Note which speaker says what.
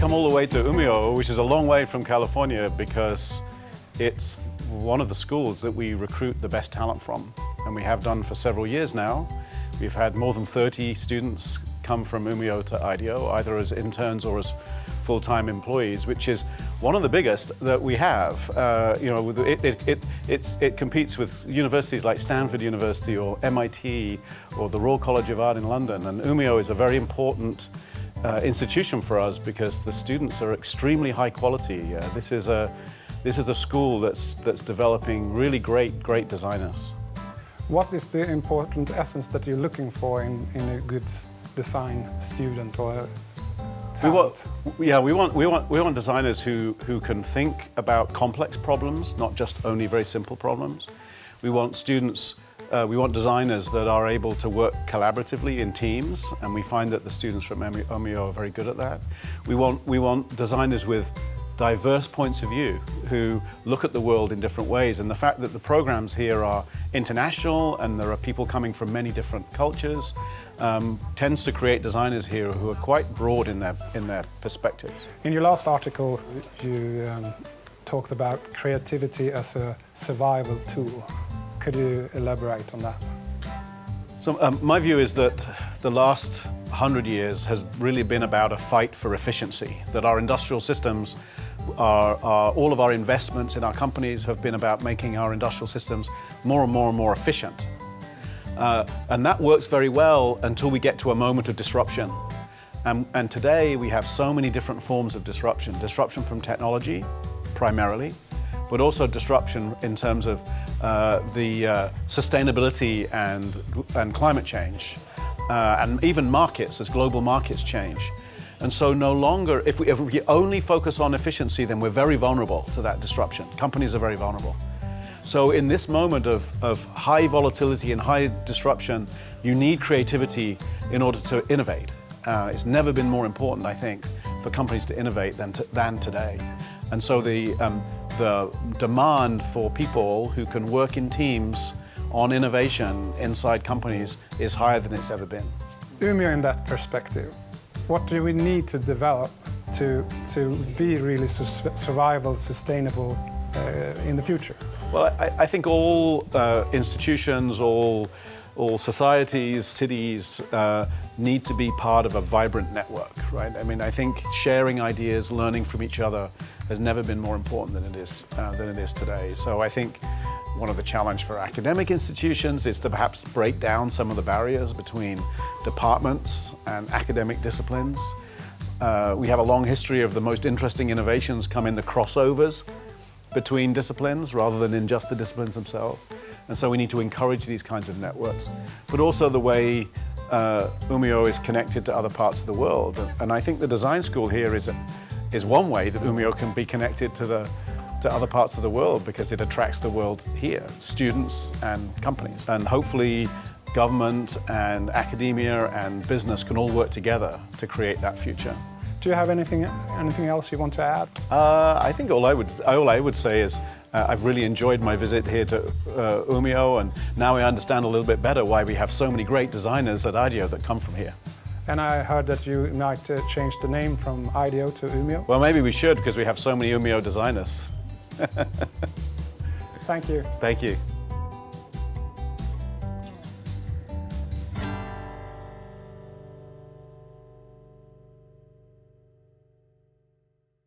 Speaker 1: come all the way to Umea, which is a long way from California, because it's one of the schools that we recruit the best talent from, and we have done for several years now. We've had more than 30 students come from Umea to IDEO, either as interns or as full-time employees, which is one of the biggest that we have. It competes with universities like Stanford University or MIT or the Royal College of Art in London, and Umea is a very important institution for us because the students are extremely high quality. This is a school that's developing really great designers.
Speaker 2: What is the important essence that you're looking for in a good design student or talent?
Speaker 1: We want designers who can think about complex problems, not just only very simple problems. We want students, we want designers that are able to work collaboratively in teams, and we find that the students from Umea are very good at that. We want designers with diverse points of view who look at the world in different ways, and the fact that the programs here are international and there are people coming from many different cultures tends to create designers here who are quite broad in their perspectives.
Speaker 2: In your last article you talked about creativity as a survival tool. Could you elaborate on that?
Speaker 1: So my view is that the last 100 years has really been about a fight for efficiency, that our industrial systems all of our investments in our companies have been about making our industrial systems more and more efficient. And that works very well until we get to a moment of disruption. And today we have so many different forms of disruption. Disruption from technology, primarily, but also disruption in terms of the sustainability and climate change, and even markets as global markets change. And so no longer, if we only focus on efficiency, then we're very vulnerable to that disruption. Companies are very vulnerable. So in this moment of high volatility and high disruption, you need creativity in order to innovate. It's never been more important, I think, for companies to innovate than today. And so the demand for people who can work in teams on innovation inside companies is higher than it's ever been.
Speaker 2: Umea, in that perspective, what do we need to develop to be really survival, sustainable in the future?
Speaker 1: Well, I think all institutions, all societies, cities need to be part of a vibrant network, right? I mean, I think sharing ideas, learning from each other has never been more important than it is today. So I think one of the challenges for academic institutions is to perhaps break down some of the barriers between departments and academic disciplines. We have a long history of the most interesting innovations come in the crossovers between disciplines rather than in just the disciplines themselves. And so we need to encourage these kinds of networks, but also the way Umea is connected to other parts of the world. And I think the design school here is one way that Umea can be connected to other parts of the world, because it attracts the world here, students and companies. And hopefully government and academia and business can all work together to create that future.
Speaker 2: Do you have anything else you want to add?
Speaker 1: I think all I would say is I've really enjoyed my visit here to Umea, and now I understand a little bit better why we have so many great designers at IDEO that come from here.
Speaker 2: And I heard that you might change the name from IDEO to Umea.
Speaker 1: Well, maybe we should, because we have so many Umea designers.
Speaker 2: Thank you.
Speaker 1: Thank you.